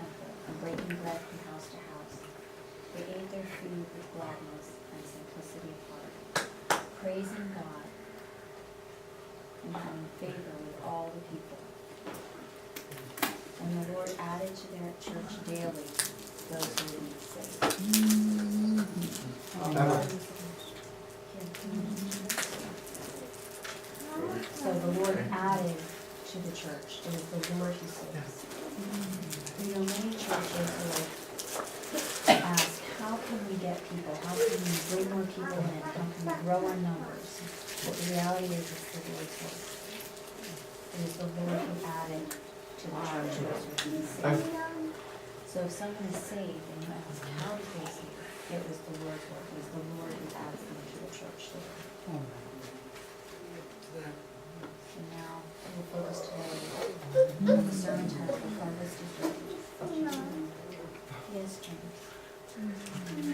temple and breaking bread from house to house. They ate their food with gladness and simplicity of heart, praising God and having favor with all the people. And the Lord added to their church daily those who would be saved. So the Lord added to the church. It is the Lord who saves. You know, many churches will ask, how can we get people? How can we bring more people in? How can we grow our numbers? But the reality is it's the Lord's work. It is the Lord who added to the church those who would be saved. So if someone is saved and you ask, how did they see it? It was the Lord's work. It was the Lord who added them to the church. And now we'll focus today on the sermon title, The Harvest is Ready. Yes, James.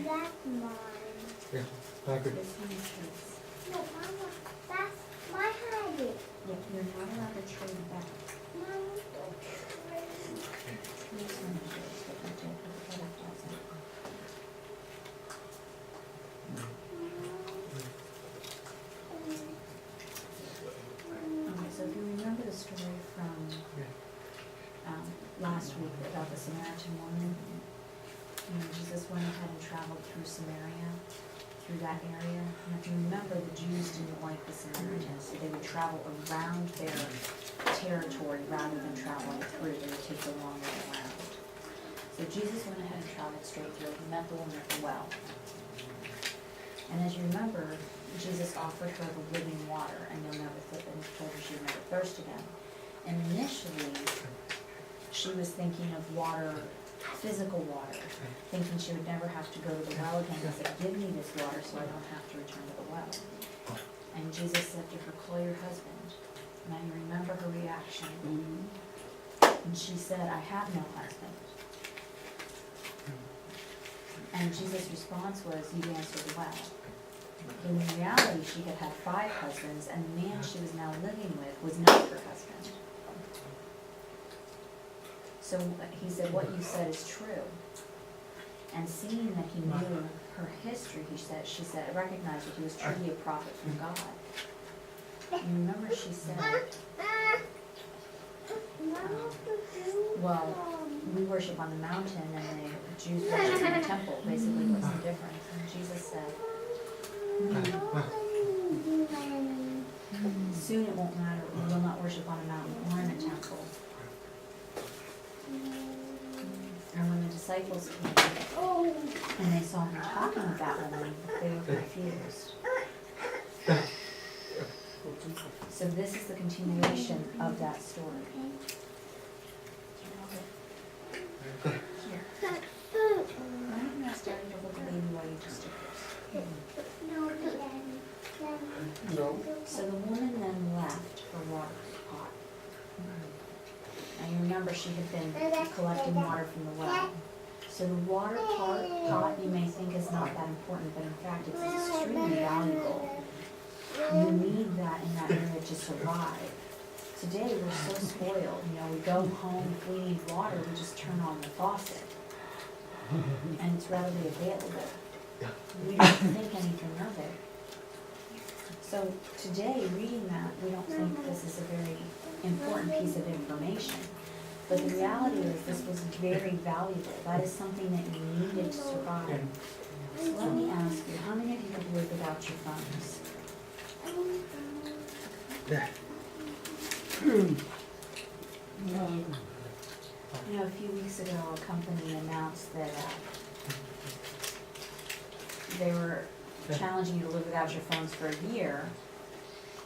That's mine. Yeah, Packard. This one is his. No, Mama, that's my habit. Yep, you're not allowed to trade back. Mama, don't trade. This one is yours, but you don't have to cut off that. Okay, so if you remember the story from last week about the Samaritan woman, you know, Jesus went ahead and traveled through Samaria, through that area. And if you remember, the Jews didn't like the Samaritans, so they would travel around their territory rather than traveling through. They would take the long way around. So Jesus went ahead and traveled straight through. He met the woman at the well. And as you remember, Jesus offered her the living water, and told her she would never thirst again. And initially, she was thinking of water, physical water, thinking she would never have to go to the well again. He said, give me this water so I don't have to return to the well. And Jesus said to her, call your husband. Now you remember her reaction. And she said, I have no husband. And Jesus' response was, you answered well. In reality, she had had 5 husbands, and the man she was now living with was not her husband. So he said, what you said is true. And seeing that he knew her history, she said, recognized that he was truly a prophet from God. And remember she said, well, we worship on the mountain and the Jews worship in the temple. Basically, what's the difference? And Jesus said, soon it won't matter. We will not worship on a mountain or in a temple. And when the disciples came and they saw him talking with that woman, they were confused. So this is the continuation of that story. Here. Why don't you ask Daddy to look at baby while you just stickers? No. So the woman then left her water pot. Now you remember she had been collecting water from the well. So the water pot you may think is not that important, but in fact it's extremely valuable. You need that in that area to survive. Today we're so spoiled, you know, we go home, if we need water, we just turn on the faucet. And it's readily available. We don't think anything of it. So today, reading that, we don't think this is a very important piece of information. But the reality is this was very valuable. That is something that you needed to survive. So let me ask you, how many of you have lived without your phones? You know, a few weeks ago, a company announced that they were challenging you to live without your phones for a year.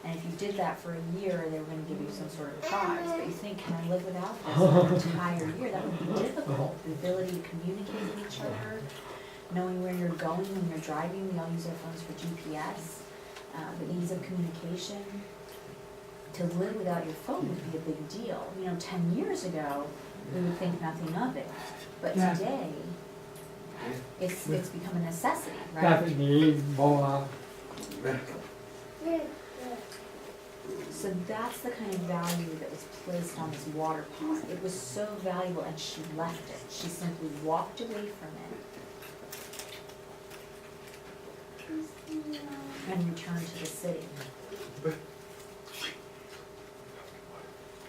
And if you did that for a year, they were going to give you some sort of prize. But you think, can I live without this for an entire year? That would be difficult. The ability to communicate with each other, knowing where you're going when you're driving. We all use our phones for GPS. The ease of communication. To live without your phone would be a big deal. You know, 10 years ago, we would think nothing of it. But today, it's become a necessity, right? So that's the kind of value that was placed on this water pot. It was so valuable, and she left it. She simply walked away from it and returned to the city.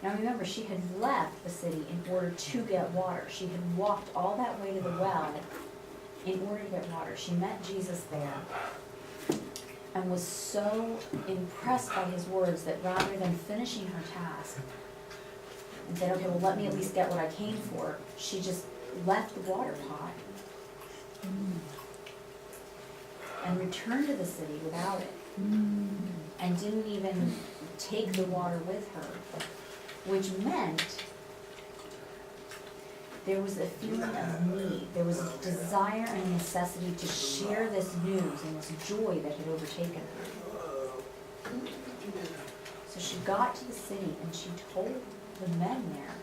Now remember, she had left the city in order to get water. She had walked all that way to the well in order to get water. She met Jesus there and was so impressed by his words that rather than finishing her task and said, okay, well, let me at least get what I came for, she just left the water pot and returned to the city without it, and didn't even take the water with her, which meant there was a feeling of need. There was a desire and a necessity to share this news and this joy that had overtaken her. So she got to the city and she told the men there,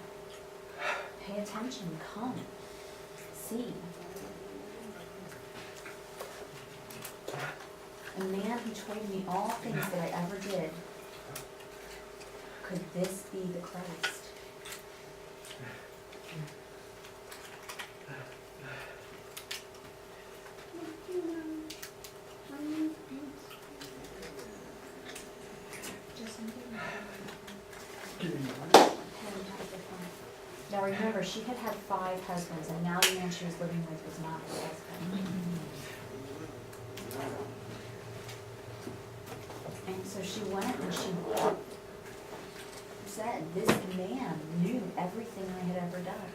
pay attention, come, see. A man who told me all things that I ever did. Could this be the Christ? Now remember, she had had 5 husbands, and now the man she was living with was not her husband. And so she went and she said, this man knew everything I had ever done.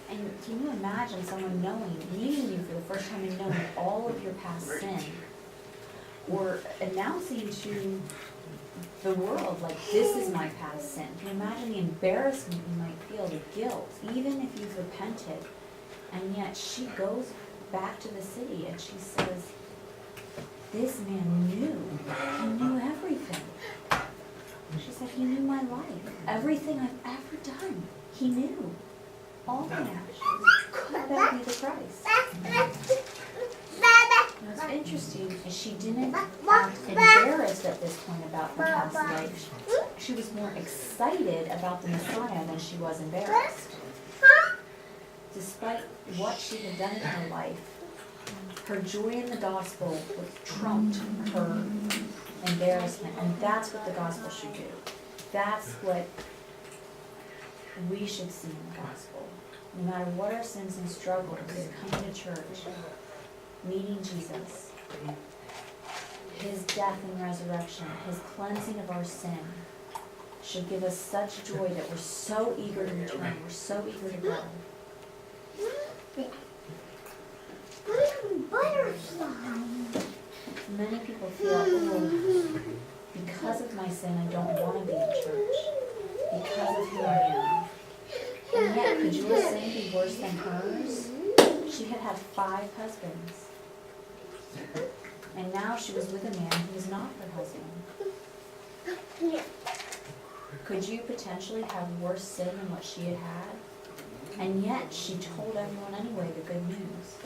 And can you imagine someone meeting you for the first time and knowing all of your past sin? Or announcing to the world, like, this is my past sin. Can you imagine the embarrassment you might feel, the guilt, even if you've repented? And yet she goes back to the city and she says, this man knew everything. She said, he knew my life, everything I've ever done. He knew all my actions. Could that be the Christ? What's interesting is she didn't act embarrassed at this point about her past life. She was more excited about the Messiah than she was embarrassed. Despite what she had done in her life, her joy in the gospel trumped her embarrassment, and that's what the gospel should do. That's what we should see in the gospel. No matter what our sins and struggles, coming to church, meeting Jesus, his death and resurrection, his cleansing of our sin, should give us such joy that we're so eager to return, we're so eager to go. Many people feel, oh, because of my sin, I don't want to be in church, because of who I am. And yet, could your sin be worse than hers? She had had 5 husbands. And now she was with a man who was not her husband. Could you potentially have worse sin than what she had had? And yet, she told everyone anyway the good news.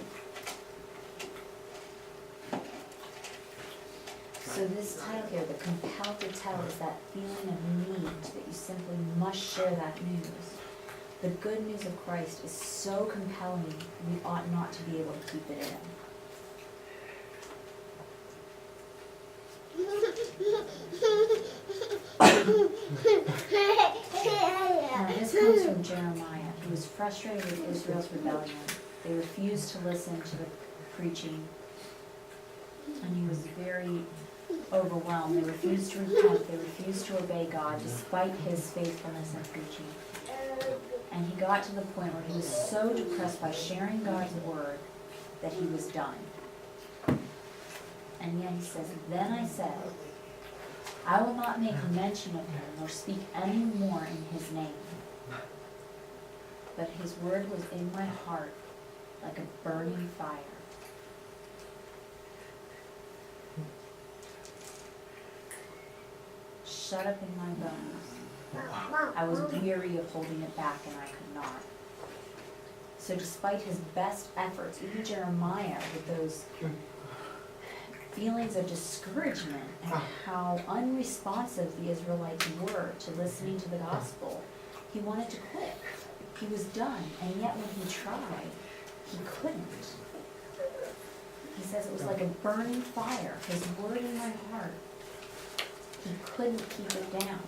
So this title here, the compelled to tell, is that feeling of need, that you simply must share that news. The good news of Christ is so compelling, we ought not to be able to keep it in. Now this comes from Jeremiah. He was frustrated with Israel's rebellion. They refused to listen to the preaching, and he was very overwhelmed. They refused to repent. They refused to obey God despite his faithfulness in preaching. And he got to the point where he was so depressed by sharing God's word that he was done. And yet he says, then I said, I will not make mention of him nor speak any more in his name. But his word was in my heart like a burning fire. Shut up in my bones. I was weary of holding it back, and I could not. So despite his best efforts, even Jeremiah, with those feelings of discouragement and how unresponsive the Israelites were to listening to the gospel, he wanted to quit. He was done, and yet when he tried, he couldn't. He says it was like a burning fire, his word in my heart. He couldn't keep it down.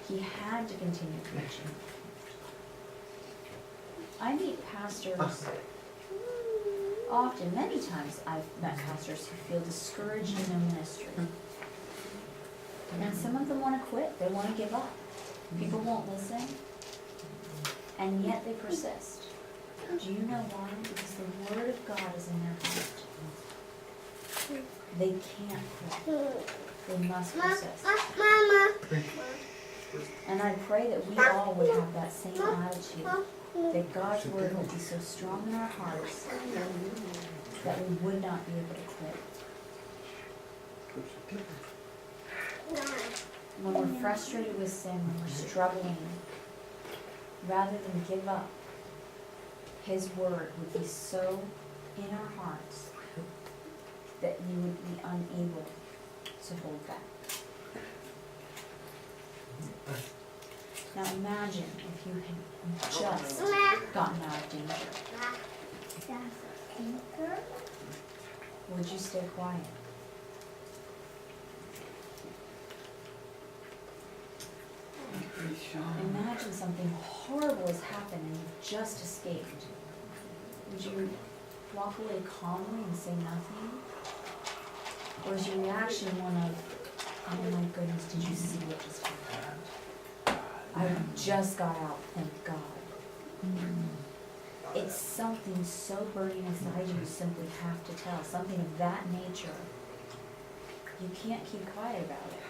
He had to continue preaching. I meet pastors often, many times I've met pastors who feel discouraged in their ministry. And some of them want to quit, they want to give up. People won't listen, and yet they persist. Do you know why? Because the word of God is in their heart. They can't quit. They must persist. Mama. And I pray that we all would have that same attitude, that God's word will be so strong in our hearts that we would not be able to quit. When we're frustrated with sin, when we're struggling, rather than give up, His word would be so in our hearts that you would be unable to hold back. Now imagine if you had just gotten out of danger. Would you stay quiet? Imagine something horrible has happened and you've just escaped. Would you walk away calmly and say nothing? Or is your reaction one of, oh my goodness, did you see what just happened? I just got out, thank God. It's something so burning inside you simply have to tell, something of that nature. You can't keep quiet about it.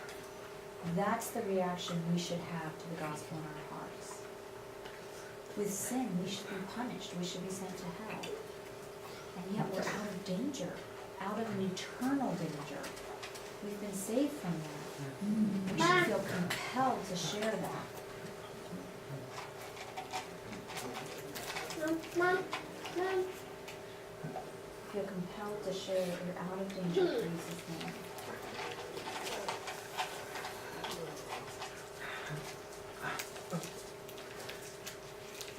That's the reaction we should have to the gospel in our hearts. With sin, we should be punished, we should be sent to hell. And yet we're out of danger, out of an eternal danger. We've been saved from that. We should feel compelled to share that. Mom. Feel compelled to share that you're out of danger for Jesus' name.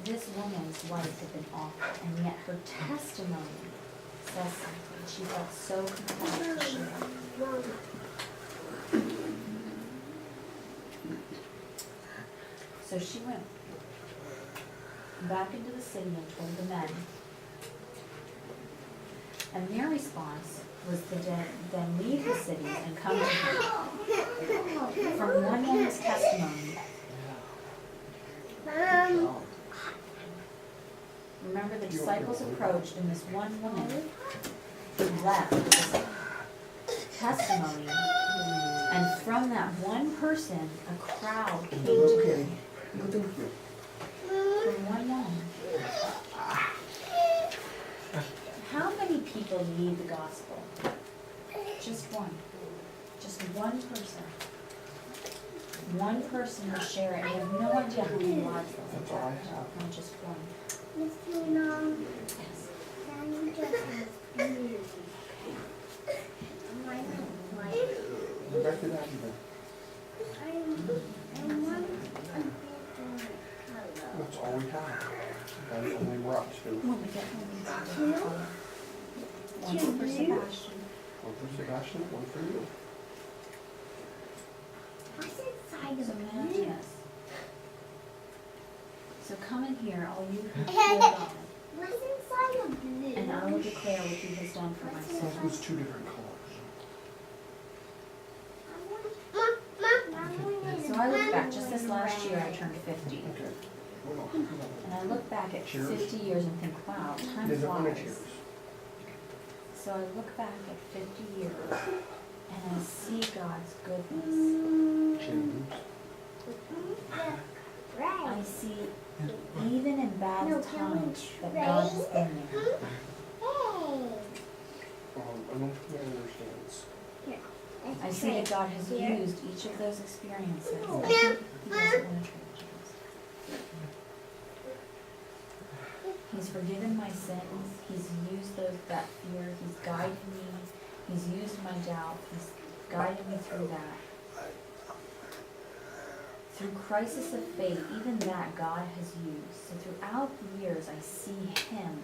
This woman's life had been awful, and yet her testimony says something. She felt so compelled to share. So she went back into the city and told the men. And their response was to then leave the city and come to him. From one woman's testimony, remember the disciples approached and this one woman left with this testimony. And from that one person, a crowd came to him. From one woman. How many people need the gospel? Just one. Just one person. One person will share it. You have no idea how many lives that will impact. Not just one. Yes. Back to that even. That's all we have. That's only we're up to. When we get home, one for Sebastian. One for Sebastian, one for you. What's inside So of imagine me? this. So come in here, all you who fear God, What's inside of blue? and I will declare what He has done for my Those soul. was two different colors. So I look back, just this last year I turned 50. Okay. Hold on. And I look back at Cheers. 50 years and think, wow, time There's a flies. cheers. So I look back at 50 years and I see God's goodness. Cheers. I see even in bad times that God has been there. I don't think I understands. I see that God has used each of those experiences. He doesn't want to trade us. He's forgiven my sins. He's used that fear. He's guided me. He's used my doubt, he's guided me through that. Through crisis of faith, even that God has used. So throughout the years, I see him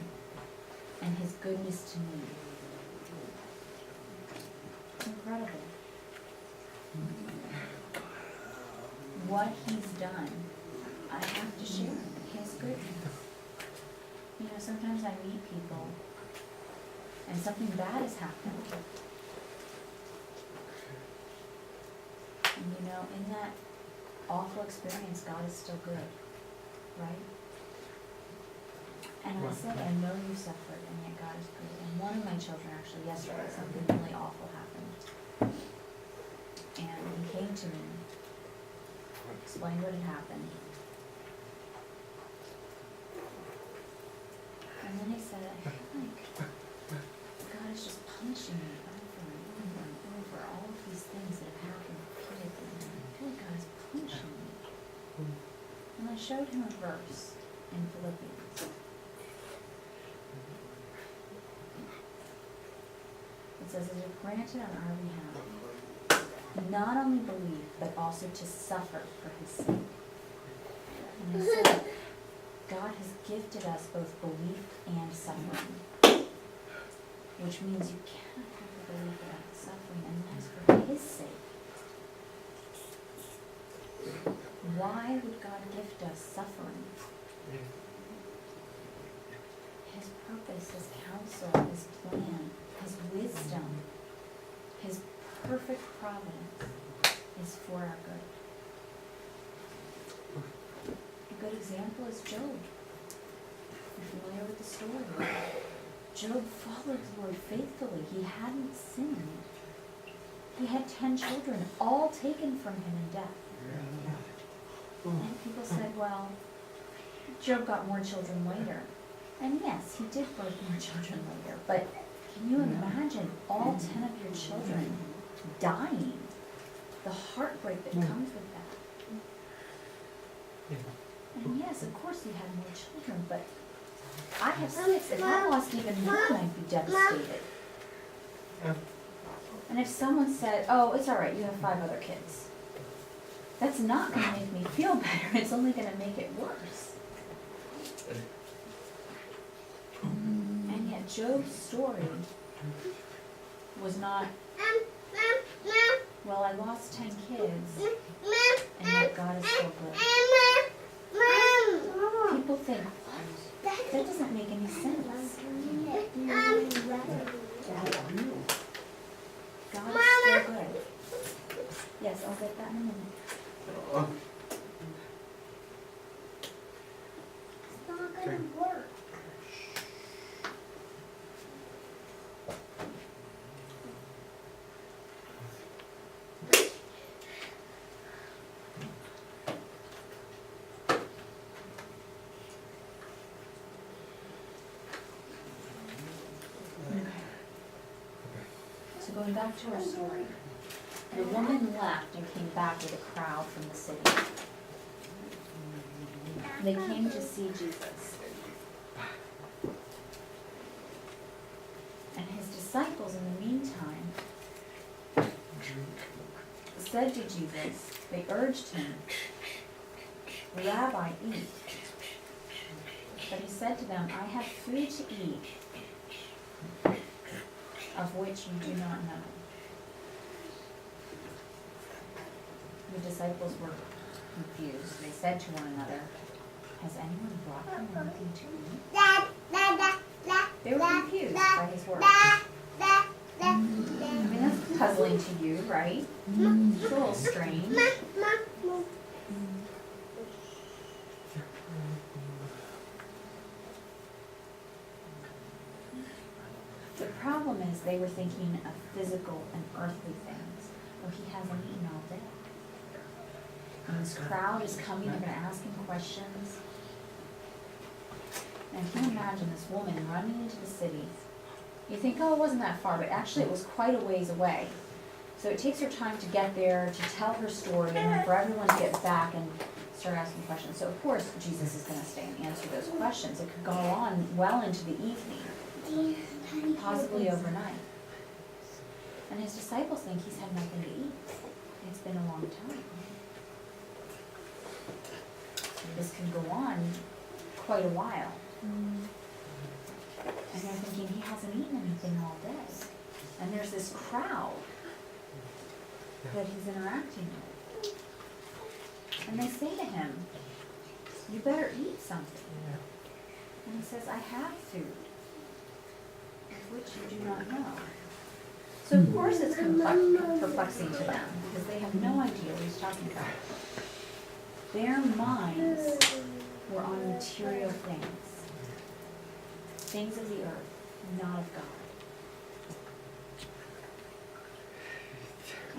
and his goodness to me. It's incredible. What he's done, I have to share his goodness. You know, sometimes I meet people and something bad has happened. And you know, in that awful experience, God is still good, right? And I said, I know you suffered, and yet God is good. And one of my children, actually, yesterday, something really awful happened. And he came to me, explained what had happened. And then he said, I feel like God is just punishing me over and over and over, all of these things that have happened repeatedly. I feel like God is punishing me. And I showed him a verse in Philippians. It says, it is granted on our behalf, not only believe, but also to suffer for his sake. And I said, God has gifted us both belief and suffering, which means you cannot have the belief without the suffering, and that's for his sake. Why would God gift us suffering? His purpose, his counsel, his plan, his wisdom, his perfect providence is for our good. A good example is Job. You're familiar with the story. Job followed the Lord faithfully. He hadn't sinned. He had 10 children, all taken from him in death. And people said, well, Job got more children later. And yes, he did birth more children later, but can you imagine all 10 of your children dying? The heartbreak that comes with that. And yes, of course he had more children, but I have 6. If I lost even one, I'd be devastated. And if someone said, oh, it's all right, you have 5 other kids, that's not going to make me feel better. It's only going to make it worse. And yet Job's story was not, well, I lost 10 kids, and yet God is so good. People think, what? That doesn't make any sense. God is so good. Yes, I'll get that in a minute. It's not gonna work. So going back to our story, the woman left and came back with a crowd from the city. They came to see Jesus. And his disciples, in the meantime, said to Jesus, they urged him, Rabbi, eat. But he said to them, I have food to eat of which you do not know. The disciples were confused. They said to one another, has anyone brought him anything to eat? They were confused by his words. I mean, that's puzzling to you, right? It's a little strange. The problem is they were thinking of physical and earthly things. Oh, he hasn't eaten all day. And this crowd is coming, they're going to ask him questions. And can you imagine this woman running into the city? You think, oh, it wasn't that far, but actually it was quite a ways away. So it takes her time to get there, to tell her story, and then for everyone to get back and start asking questions. So of course Jesus is going to stay and answer those questions. It could go on well into the evening, possibly overnight. And his disciples think he's had nothing to eat. It's been a long time. So this can go on quite a while. And they're thinking he hasn't eaten anything all day. And there's this crowd that he's interacting with. And they say to him, you better eat something. And he says, I have food, of which you do not know. So of course it's perplexing to them, because they have no idea what he's talking about. Their minds were on material things, things of the earth, not of God.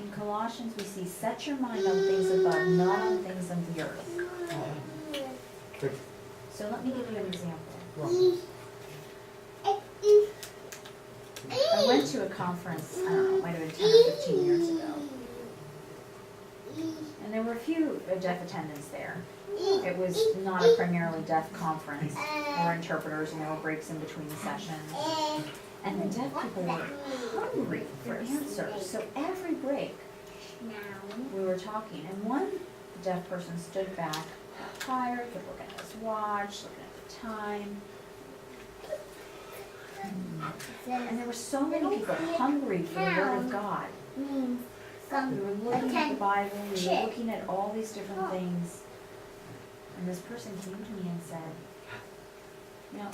In Colossians we see, set your mind on things above, not on things of the earth. So let me give you an example. I went to a conference, I don't know, it might have been 10 or 15 years ago. And there were a few deaf attendants there. It was not a primarily deaf conference. There were interpreters and there were breaks in between the sessions. And the deaf people were hungry for answers. So every break, we were talking. And one deaf person stood back, got tired, kept looking at his watch, looking at the time. And there were so many people hungry for the Word of God. We were looking at the Bible, we were looking at all these different things. And this person came to me and said, you know,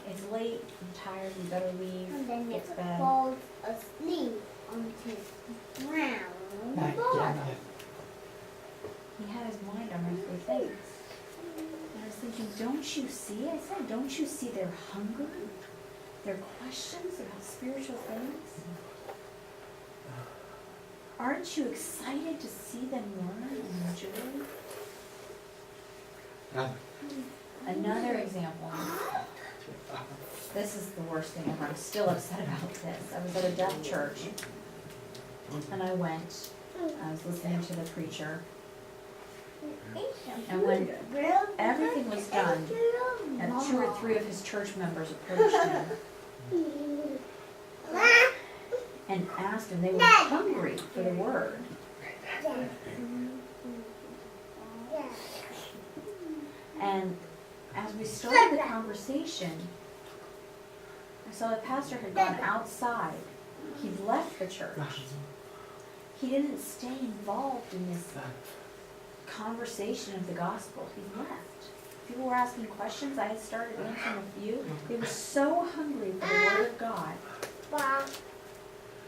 it's late, I'm tired, we better leave, And then it's it bed. falls asleep onto the ground. He had his mind on earthly things. And I was thinking, don't you see? I said, don't you see their hunger? Their questions about spiritual things? Aren't you excited to see them learn and enjoy? Another example. This is the worst thing ever. I'm still upset about this. I was at a deaf church, and I was listening to the preacher, and when everything was done, and 2 or 3 of his church members approached him and asked him, they were hungry for the word. And as we started the conversation, I saw the pastor had gone outside. He'd left the church. He didn't stay involved in this conversation of the gospel. He left. People were asking questions. I had started answering a few. They were so hungry for the Word of God,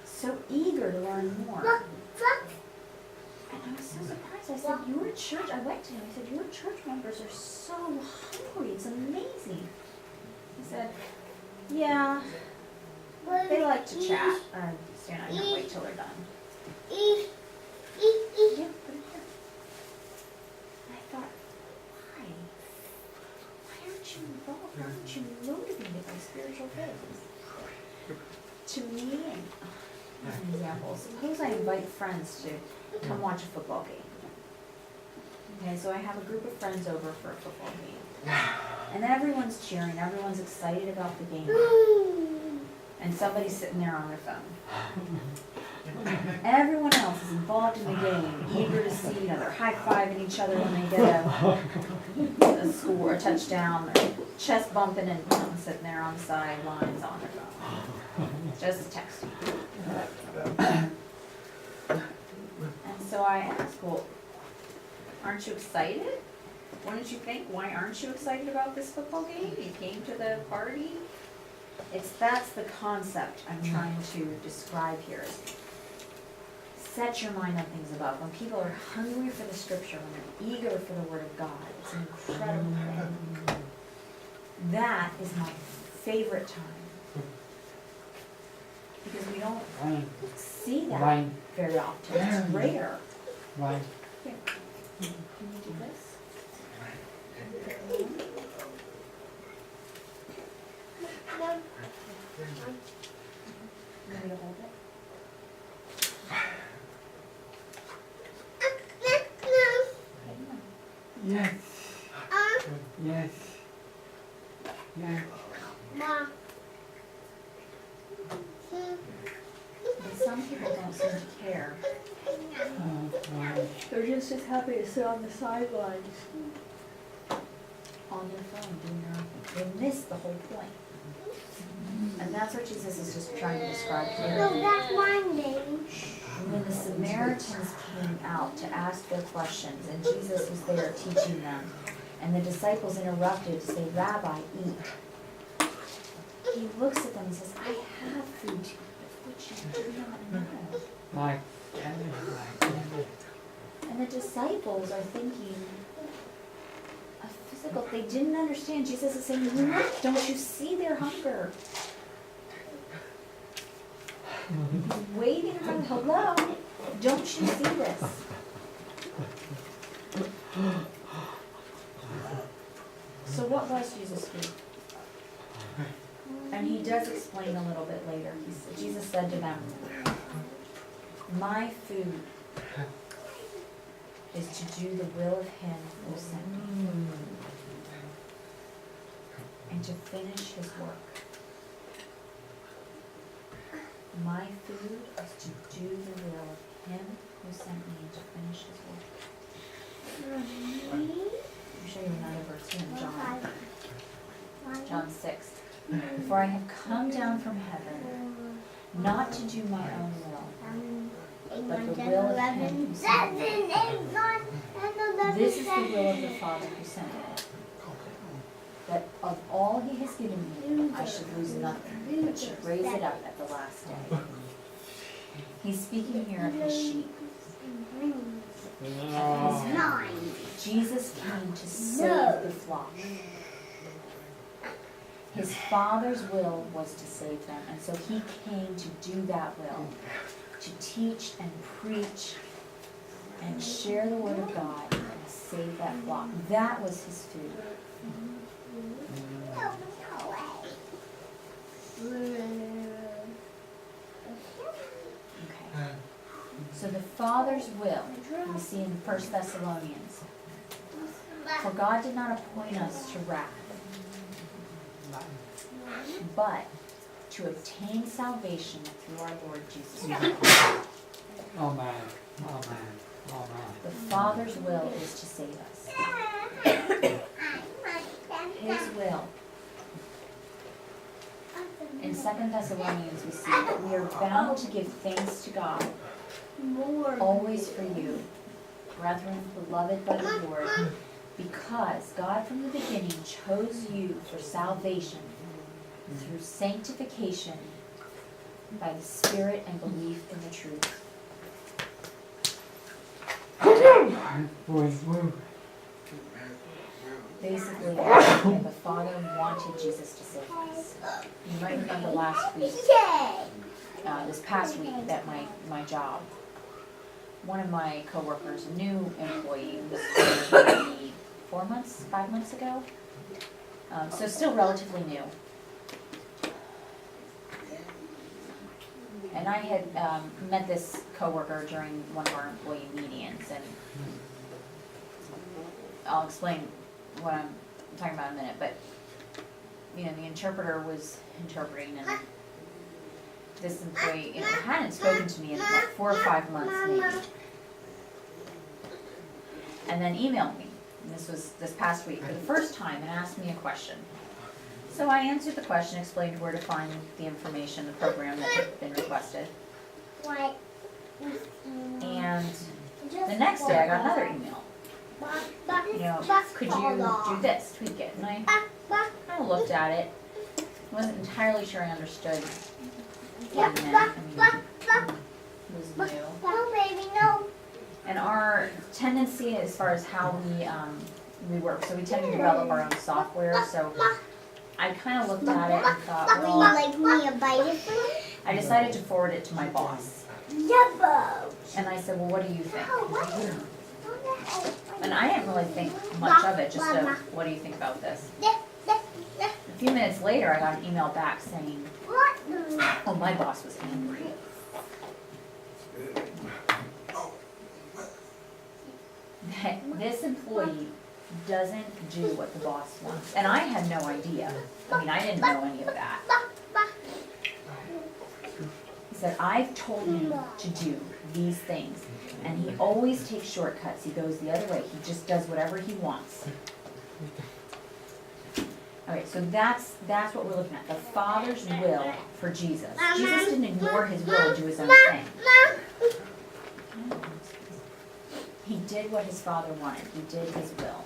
so eager to learn more. And I was so surprised. I said, your church, I went to him, I said, your church members are so hungry. It's amazing. He said, yeah, they like to chat. Stan, I'm going to wait till they're done. Yeah, put it here. And I thought, why? Why aren't you involved? Why aren't you motivated by spiritual things? To me, as an example, suppose I invite friends to come watch a football game. Okay, so I have a group of friends over for a football game. And everyone's cheering, everyone's excited about the game. And somebody's sitting there on their phone. Everyone else is involved in the game, eager to see, they're high-fiving each other when they get a score, a touchdown, they're chest bumping, and I'm sitting there on the sidelines on their phone. Just texting. And so I asked, well, aren't you excited? Wouldn't you think, why aren't you excited about this football game? You came to the party. That's the concept I'm trying to describe here. Set your mind on things above. When people are hungry for the scripture, when they're eager for the word of God, it's an incredible thing. That is my favorite time. Because we don't see that very often. It's rare. Right. Here, can you do this? You want me to hold it? Yes. Yes. Yes. This some people don't seem to care. Right. They're just as happy to sit on the sidelines. On their phone, doing their own thing. They miss the whole point. And that's what Jesus is just trying to describe here. No, that's mine, baby. When the Samaritans came out to ask their questions, and Jesus was there teaching them, and the disciples interrupted to say, Rabbi, eat. He looks at them and says, I have food to eat, which you do not know. Like cabbage. And the disciples are thinking, a physical, they didn't understand. Jesus is saying, look, don't you see their hunger? He's waiting around, hello, don't you see this? So what was Jesus' food? And he does explain a little bit later. Jesus said to them, my food is to do the will of him who sent me and to finish his work. My food is to do the will of him who sent me and to finish his work. Let me show you another verse here in John 6. For I have come down from heaven, not to do my own will, but the will of him who sent me. This is the will of the Father who sent me, that of all he has given me, I should lose nothing, but should raise it up at the last day. He's speaking here of his sheep. Jesus came to save the flock. His Father's will was to save them, and so he came to do that will, to teach and preach and share the word of God and save that flock. That was his food. Okay. So the Father's will, we see in 1 Thessalonians, for God did not appoint us to wrath, but to obtain salvation through our Lord Jesus Christ. Amen. Amen. Amen. The Father's will is to save us. His will. In 2 Thessalonians we see that we are bound to give thanks to God always for you, brethren, beloved by the Lord, because God from the beginning chose you for salvation through sanctification by the Spirit and belief in the truth. Basically, the Father wanted Jesus to save us. You might remember last week, this past week, that my job, one of my coworkers, a new employee, was maybe 5 months ago, so still relatively new. And I had met this coworker during one of our employee meetings, and I'll explain what I'm talking about in a minute, but the interpreter was interpreting, and this employee hadn't spoken to me in like 4 or 5 months maybe, and then emailed me, and this was this past week for the first time, and asked me a question. So I answered the question, explained where to find the information, the program that had been requested, and the next day I got another email. Could you do this, tweak it? And I kind of looked at it. Wasn't entirely sure I understood what it meant. It was new. No, baby, no. And our tendency as far as how we work, so we tend to develop our own software, so I kind of looked at it and thought, Will you well, like me a bite of it? I decided to forward it to my boss. Yabbo. And I said, well, what do you think? And I didn't really think much of it, just a, what do you think about this? A few minutes later, I got an email back saying, oh, my boss was angry. That this employee doesn't do what the boss wants. And I had no idea. I mean, I didn't know any of that. said, I've told him to do these things, and he always takes shortcuts. He goes the other way. He just does whatever he wants. Okay, so that's what we're looking at. The Father's will for Jesus. Jesus didn't ignore his will and do his own thing. He did what his Father wanted. He did his will.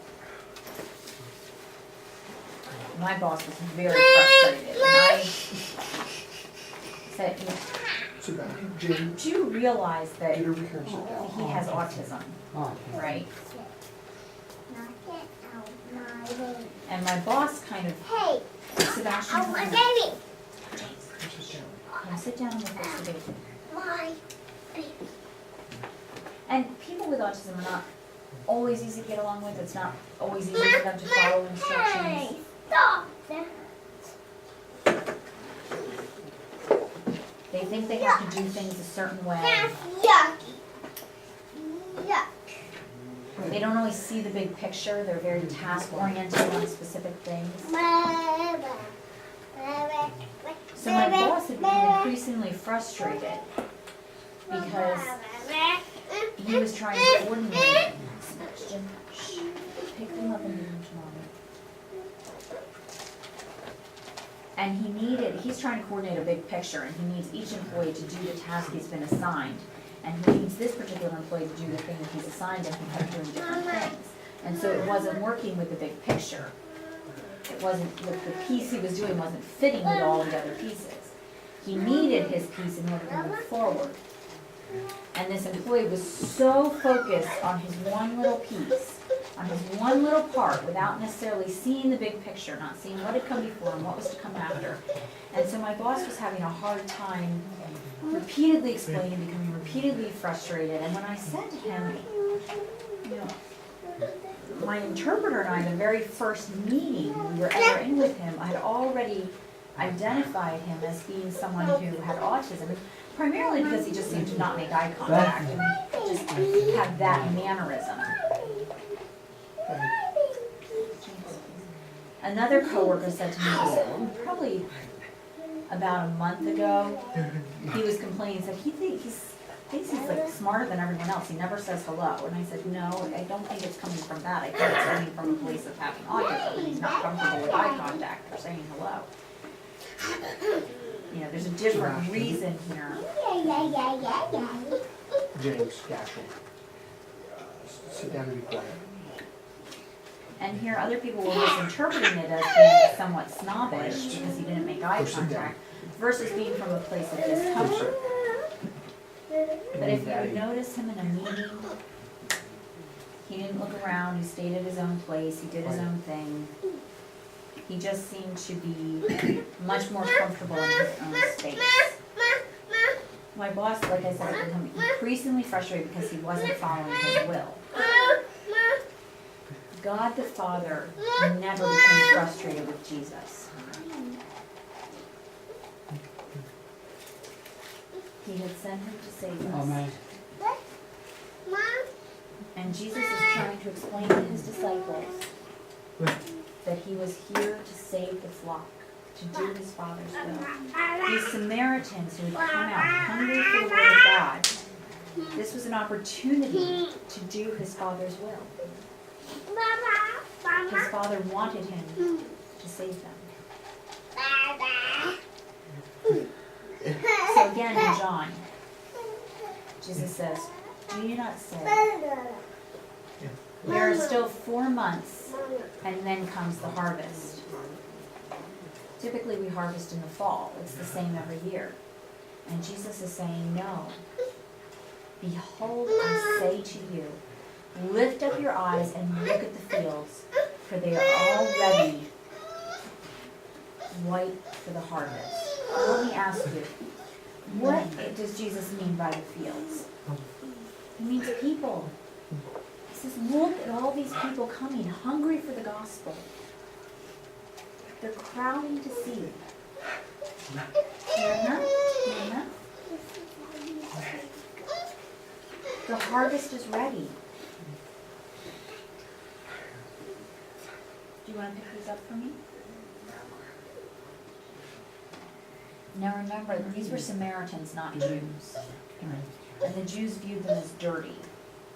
My boss was very frustrated, and I said, Sit down. James, do you realize that get over here and sit down. he has autism, Oh, right? Knock it out my way. And my boss kind of, Hey, Sebastian, out my baby. Sit down. come sit down and we'll fix the baby. My baby. And people with autism are not always easy to get along with. It's not always easy for them to follow instructions. Hey, stop that. They think they have to do things a certain way. That's yucky. Yuck. They don't always see the big picture. They're very task oriented on specific things. So my boss had become increasingly frustrated because he was trying to coordinate. Sebastian, shh, pick them up and give them to mommy. And he's trying to coordinate a big picture, and he needs each employee to do the task he's been assigned. And he needs this particular employee to do the thing that he's assigned, and he kept doing different things. And so it wasn't working with the big picture. It wasn't, the piece he was doing wasn't fitting with all the other pieces. He needed his piece in order to move forward. And this employee was so focused on his one little piece, on his one little part, without necessarily seeing the big picture, not seeing what had come before and what was to come after. And so my boss was having a hard time repeatedly explaining, becoming repeatedly frustrated. And when I said to him, you know, my interpreter and I, the very first meeting we were ever in with him, I had already identified him as being someone who had autism, primarily because he just seemed to not make eye contact and just have that mannerism. Another coworker said to me, probably about a month ago, he was complaining, said he thinks he's like smarter than everyone else. He never says hello. And I said, no, I don't think it's coming from that. I think it's coming from a place of having autism, and he's not comfortable with eye contact or saying hello. You know, there's a different reason here. James, Gashel. Sit down and be quiet. And here other people were misinterpreting it as being somewhat snobbish because he didn't make eye contact versus being from a place of discomfort. But if you notice him in a meeting, he didn't look around, he stayed at his own place, he did his own thing. He just seemed to be much more comfortable in his own space. My boss, like I said, had become increasingly frustrated because he wasn't following his will. God the Father never became frustrated with Jesus. He had sent him to save us. Amen. And Jesus is trying to explain to his disciples that he was here to save the flock, to do his Father's will. These Samaritans who had come out hungry for the word of God, this was an opportunity to do his Father's will. His Father wanted him to save them. So again in John, Jesus says, do you not say, there are still 4 months and then comes the harvest. Typically we harvest in the fall. It's the same every year. And Jesus is saying, no. Behold, I say to you, lift up your eyes and look at the fields, for they are already white for the harvest. Let me ask you, what does Jesus mean by the fields? He means people. He says, look at all these people coming, hungry for the gospel. They're crowding to see it. Hear that? Hear that? The harvest is ready. Do you want to pick these up for me? Now remember, these were Samaritans, not Jews. And the Jews viewed them as dirty.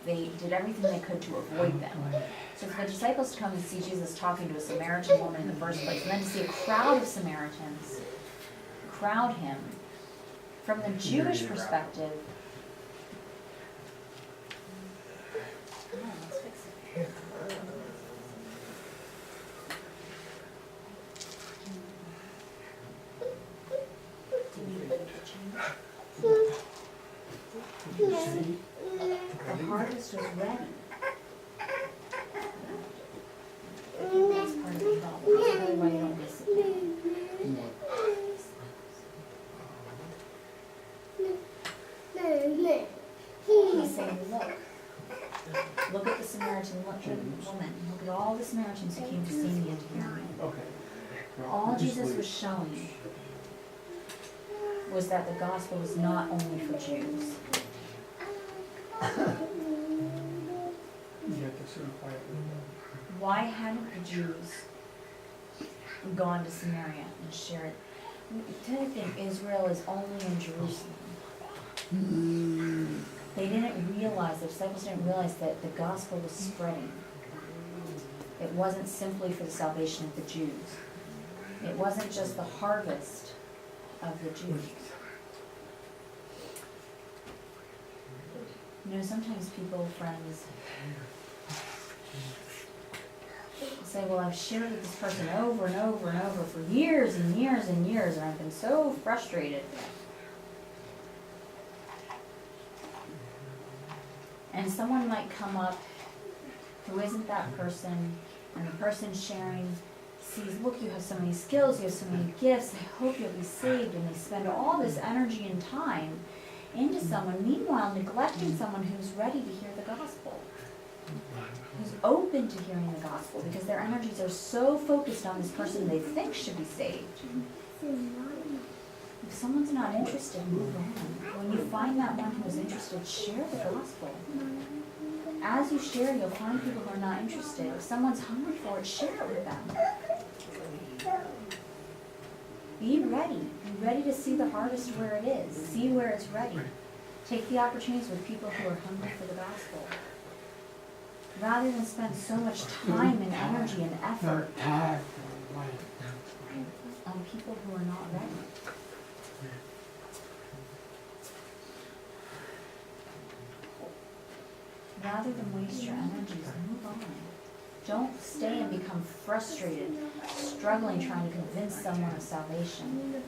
They did everything they could to avoid them. So for the disciples to come and see Jesus talking to a Samaritan woman in the first place, and then to see a crowd of Samaritans crowd him, from the Jewish perspective, come on, let's fix it. Do you need a kitchen? The harvest was ready. That's part of the problem. That's really why you don't miss it. He's saying, look at the Samaritan woman. Look at all the Samaritans who came to see me and to hear me. Okay. All Jesus was showing was that the gospel was not only for Jews. You have to sit quietly. Why hadn't the Jews gone to Samaria and shared? To think Israel is only in Jerusalem. They didn't realize, the disciples didn't realize that the gospel was spreading. It wasn't simply for the salvation of the Jews. It wasn't just the harvest of the Jews. You know, sometimes people, friends, say, well, I've shared with this person over and over and over for years and years and years, and I've been so frustrated. And someone might come up who isn't that person, and the person sharing sees, look, you have so many skills, you have so many gifts, I hope you'll be saved, and they spend all this energy and time into someone, meanwhile neglecting someone who's ready to hear the gospel, who's open to hearing the gospel, because their energies are so focused on this person they think should be saved. If someone's not interested, move on. When you find that one who is interested, share the gospel. As you share, you'll find people who are not interested. If someone's hungry for it, share it with them. Be ready. Be ready to see the harvest where it is. See where it's ready. Take the opportunities with people who are hungry for the gospel. Rather than spend so much time and energy and effort on people who are not ready. Rather than waste your energies, move on. Don't stay and become frustrated, struggling trying to convince someone of salvation.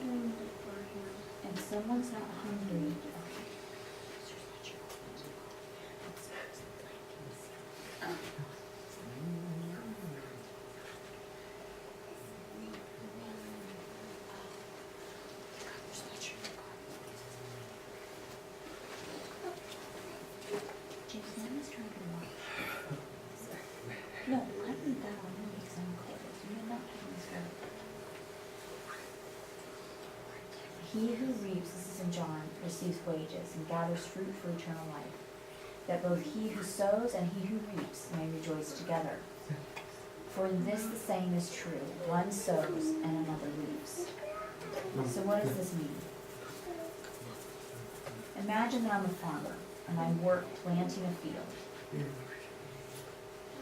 If someone's not hungry, no, I need that on me because I'm cold. You're not taking this out. He who reaps, this is in John, receives wages and gathers fruit for eternal life, that both he who sows and he who reaps may rejoice together. For in this the saying is true, one sows and another reaps. So what does this mean? Imagine that I'm a farmer and I work planting a field.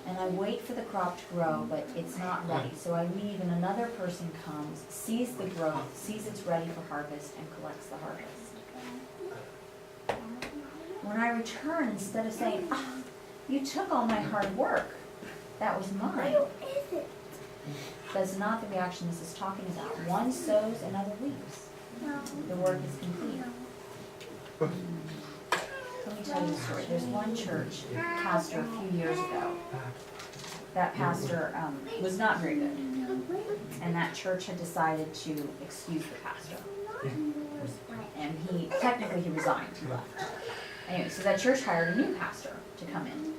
And I wait for the crop to grow, but it's not ready. So I leave and another person comes, sees the growth, sees it's ready for harvest, and collects the harvest. When I return, instead of saying, you took all my hard work, that was mine. That's not the reaction this is talking about. One sows, another reaps. The work is complete. Let me tell you a story. There's one church pastor a few years ago. That pastor was not very good. And that church had decided to excuse the pastor. And technically he resigned, he left. Anyway, so that church hired a new pastor to come in.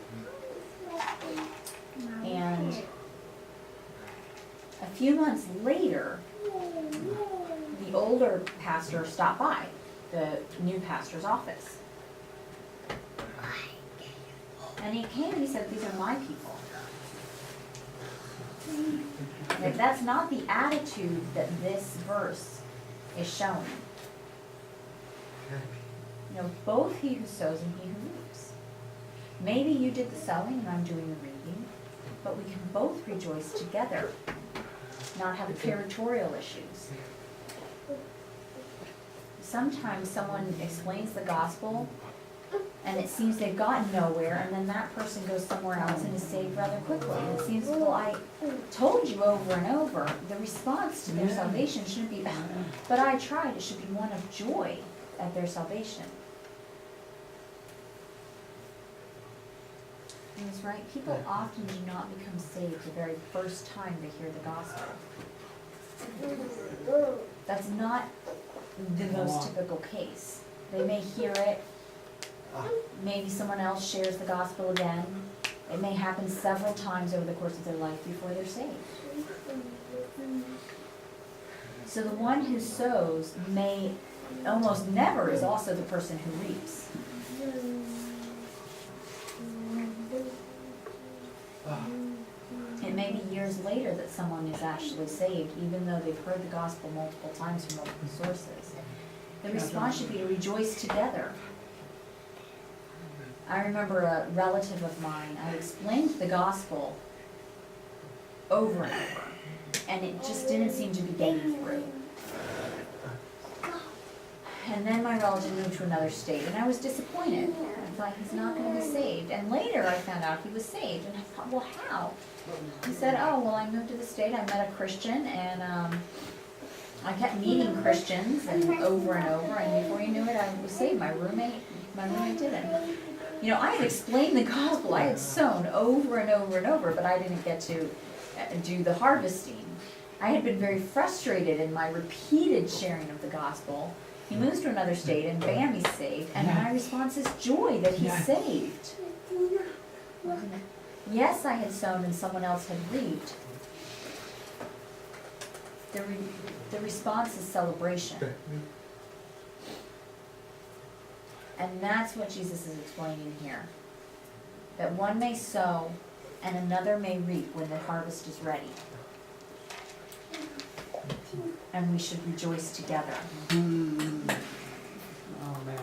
And a few months later, the older pastor stopped by the new pastor's office. And he came and he said, these are my people. Like, that's not the attitude that this verse is showing. You know, both he who sows and he who reaps. Maybe you did the sowing and I'm doing the reaping, but we can both rejoice together, not have territorial issues. Sometimes someone explains the gospel and it seems they've gotten nowhere, and then that person goes somewhere else and is saved rather quickly. And it seems, well, I told you over and over, the response to their salvation shouldn't be, but I tried, it should be one of joy at their salvation. That's right. People often do not become saved the very first time they hear the gospel. That's not the most typical case. They may hear it, maybe someone else shares the gospel again. It may happen several times over the course of their life before they're saved. So the one who sows may almost never is also the person who reaps. It may be years later that someone is actually saved, even though they've heard the gospel multiple times from multiple sources. The response should be to rejoice together. I remember a relative of mine, I explained the gospel over and over, and it just didn't seem to be getting through. And then my relative moved to another state, and I was disappointed. I thought, he's not going to be saved. And later I found out he was saved, and I thought, well, how? He said, oh, well, I moved to the state, I met a Christian, and I kept meeting Christians and over, and before you knew it, I was saved. My roommate didn't. You know, I had explained the gospel, I had sown over and over, but I didn't get to do the harvesting. I had been very frustrated in my repeated sharing of the gospel. He moves to another state, and bam, he's saved. And my response is joy that he's saved. Yes, I had sown and someone else had reaped. The response is celebration. And that's what Jesus is explaining here. That one may sow and another may reap when the harvest is ready. And we should rejoice together. Oh, man.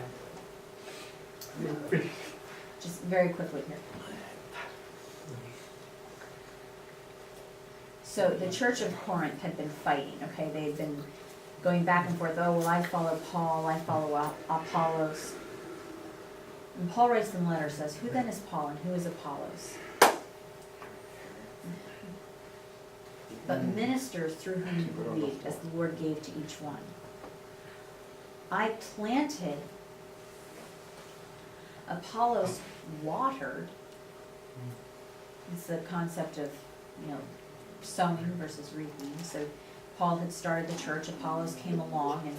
Just very quickly here. So the church of Corinth had been fighting, okay? They had been going back and forth. Oh, well, I follow Paul, I follow Apollos. And Paul writes in the letter, says, who then is Paul and who is Apollos? But ministers through whom you believed, as the Lord gave to each one. I planted, Apollos watered. It's the concept of, sowing versus reaping. So Paul had started the church, Apollos came along and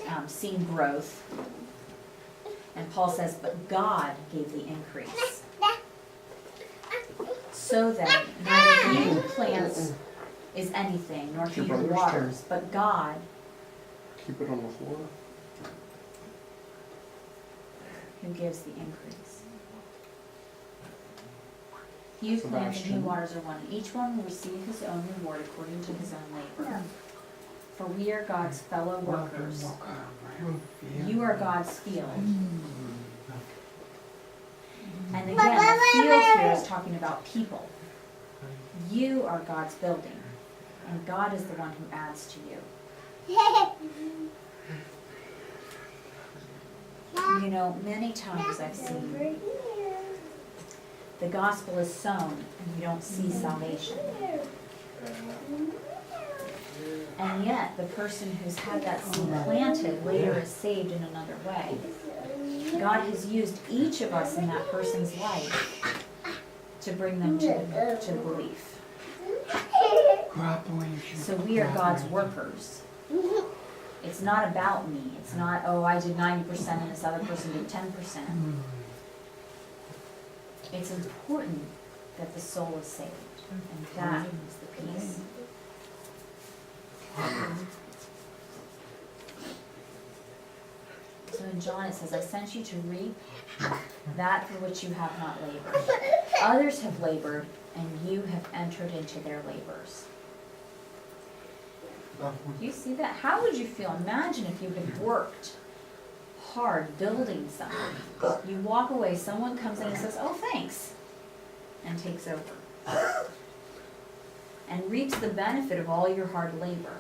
had seen growth. And Paul says, but God gave the increase. So that neither he who plants is anything, nor he who waters, but God. Keep it on the floor. Who gives the increase. He who plants and he who waters are one. Each one will receive his own reward according to his own labor. For we are God's fellow workers. You are God's field. And again, the field here is talking about people. You are God's building. And God is the one who adds to you. You know, many times I've seen the gospel is sown and you don't see salvation. And yet, the person who's had that seed planted later is saved in another way. God has used each of us in that person's life to bring them to belief. So we are God's workers. It's not about me. It's not, oh, I did 90% and this other person did 10%. It's important that the soul is saved. And that is the peace. So in John it says, I sent you to reap that for which you have not labored. Others have labored, and you have entered into their labors. You see that? How would you feel? Imagine if you had worked hard building something. You walk away, someone comes in and says, oh, thanks, and takes over. And reaps the benefit of all your hard labor.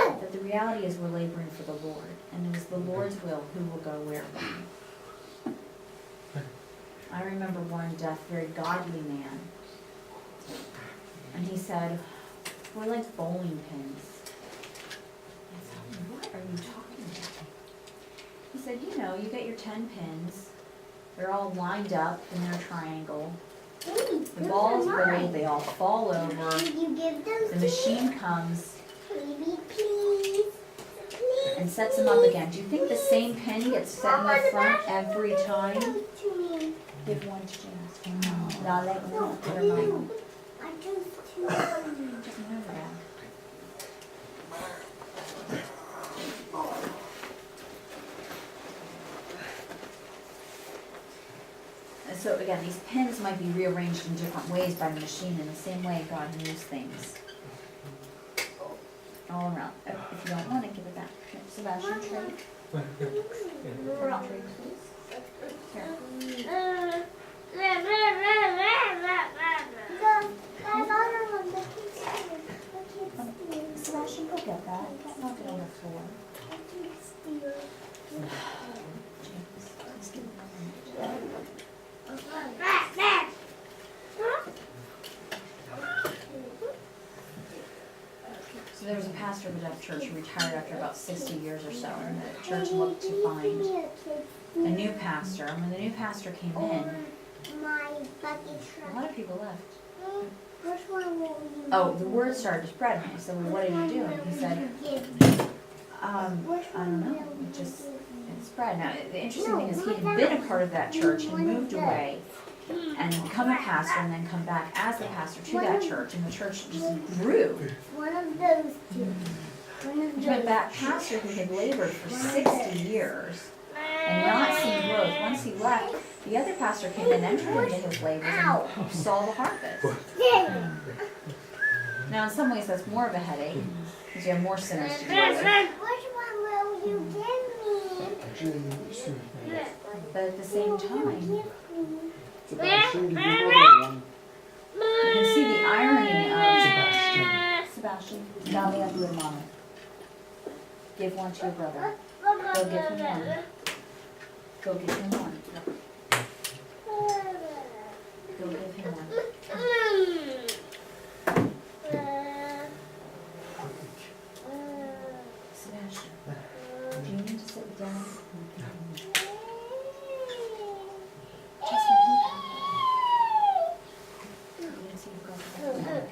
But the reality is we're laboring for the Lord, and it is the Lord's will who will go where when. I remember one deaf, very godly man, and he said, we're like bowling pins. I said, what are you talking about? He said, you know, you get your 10 pins, they're all lined up in their triangle. The balls roll, they all fall over, Did you give them the machine comes Baby, please. Please. and sets them up again. Do you think the same pin gets set in the front every time? Give to me. Give one to Janice. Now let No, one, put her mine. I just too. Just remember that. And so again, these pins might be rearranged in different ways by the machine in the same way God moves things. All around. If you don't want it, give it back. Here, Sebastian, trade. Trade, please. Here. Sebastian, go get that. Knock it on the floor. James, let's give it a minute. So there was a pastor of a deaf church who retired after about 60 years or so, and the church looked to find a new pastor. And when the new pastor came in, My bucket a truck. lot of people left. Which one will you? Oh, the word started to spread. And I said, well, what did you do? And he said, I don't know, it just, it spread. Now, the interesting thing is he had been a part of that church and moved away and become a pastor and then come back as the pastor to that church, and the church just grew. One of those two. One of But those. that pastor who had labored for 60 years and not seen growth, once he left, the other pastor came in, entered into his labors and saw the harvest. Now, in some ways, that's more of a headache, because you have more sinners to deal with. Which one will you give me? But at the same time, you Sebastian, give your brother one. can see the irony Sebastian. of Sebastian, Dali Abdul Mama. Give one to your brother. Go give him one. Go give him one. Go give him one. Sebastian, do you need to sit with Dad? Justin, who got that? You didn't see who got the bag?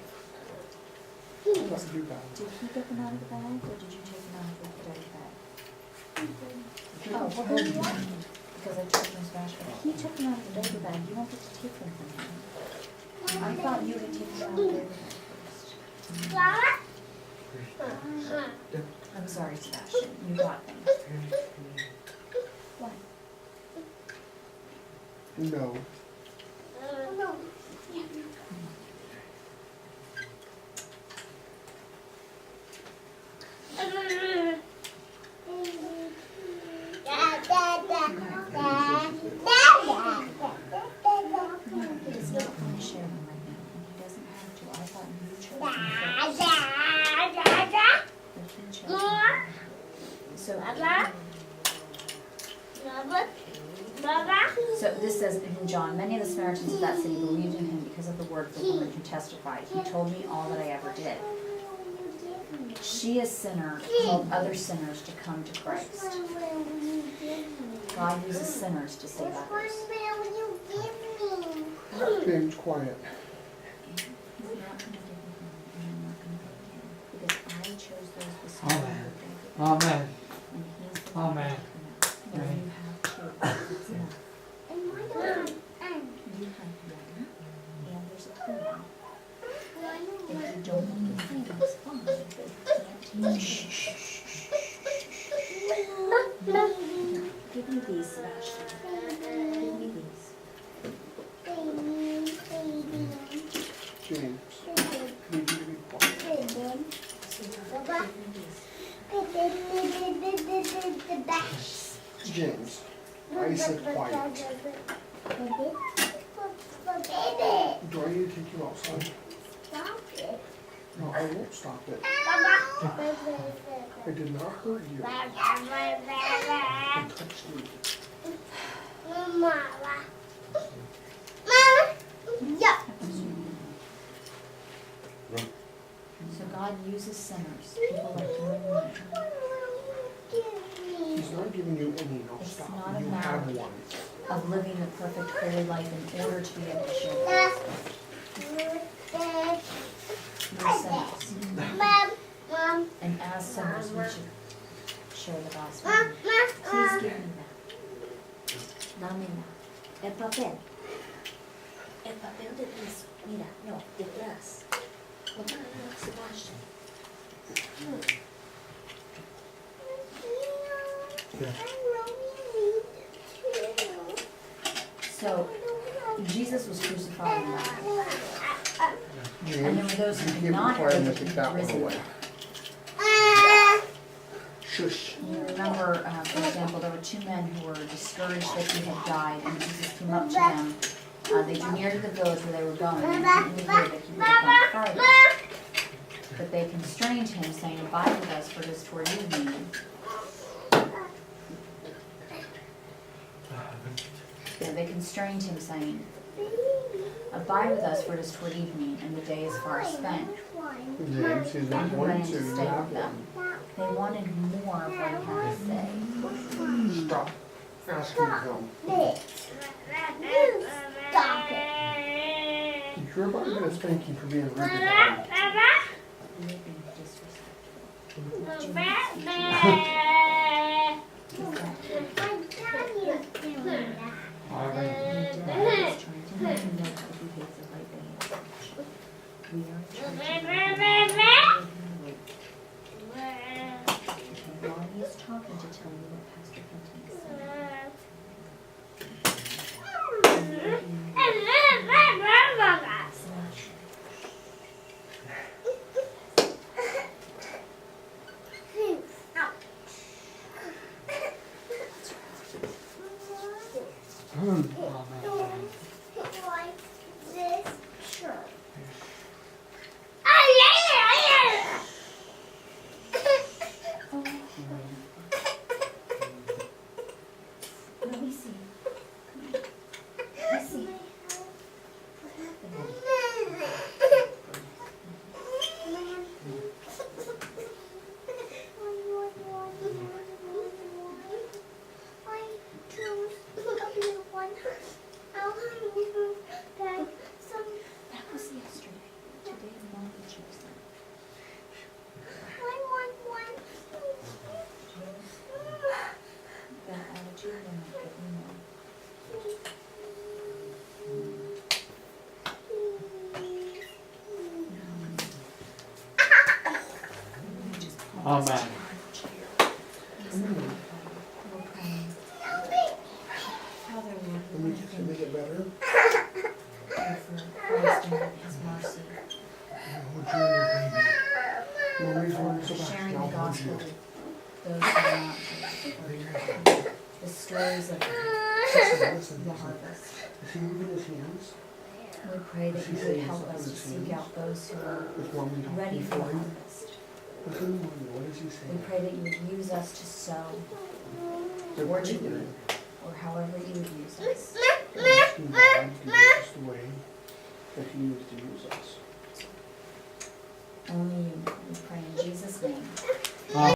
What's your bag? Did he get them out of the bag, or did you take them out of the daddy's bag? Oh, well, who do you want? Because I told him Sebastian, if he took them out of the baby bag, you won't get to take them from him. I thought you would take them out of the baby bag first. I'm sorry, Sebastian, you got them. What? No. No. He's not going to share them right now, and he doesn't have to. I thought you chose them first. But he chose them. So, so this says in John, many of the Samaritans of that city believed in him because of the word of the woman who testified. He told me all that I ever did. She, a sinner, called other sinners to come to Christ. God uses sinners to save others. James, quiet. He's not going to give me him, and I'm not going to give him, because I chose those beside Amen. him. Amen. And he's the one Amen. who can now. You have two. It's enough. You have one, and there's a third one. If you don't want the thing, it's fine, but you can't take it. Give me these, Sebastian. Give me these. James, can you be quiet? James, I said quiet. Do I need to take you outside? Stop it. No, I won't stop it. I did not hurt you. I touched you. Mama. Mama. Yeah. So God uses sinners, people like you and me, He's not giving you any, no, It's stop. not a You matter have one. of living a perfect holy life in order to be able to share the gospel. We're sinners. Mom. And as sinners, we should share the gospel. Please Mama. give me that. Dame that. El papel. El papel de piso. Mira, no, detrás. Mamá, Sebastian. So, Jesus was crucified and died. And there were those who did Give not quiet and believe take he that was one risen. away. Shush. You remember, for example, there were two men who were discouraged that he had died, and Jesus came up to them. They drew near to the village where they were going, and he knew that he would have gone farther. But they constrained him, saying, "Abide with us, for it is toward evening." Yeah, they constrained him, saying, "Abide with us, for it is toward evening, and the day is far spent." James, he's not And he going went to. in to You stay have with them. one. They wanted more of what he had to say. Stop asking him. Stop it. You're about to get a spanking for being rude to him. You're being disrespectful. What do you mean, All right. Your dad is trying to let you know how to behave the right way in church. We are trying to behave the right way. And Lonnie is talking to tell you what Pastor Fenton is saying. Amen. Like this shirt. Let me see. Let me see. What happened? That was yesterday. Today Lonnie chose them. That attitude will not get me more. Amen. We're praying. Father, Lord, Let we me want to just thank make it better. you for Christ and his mercy, Oh, Junior, baby. Mommy's running so for fast. sharing I'll the hold gospel you. with those who are not saved. The stories of Listen, the listen. harvest. Is he moving his hands? We pray that you would help us to seek out those who are Is mommy talking ready for for the him? harvest. Listen, mommy, what is he We saying? pray that you would use us to sow, They're or to praying. reap, or however you would use us. They're asking God to use us the way that he used to use us. Only you know. We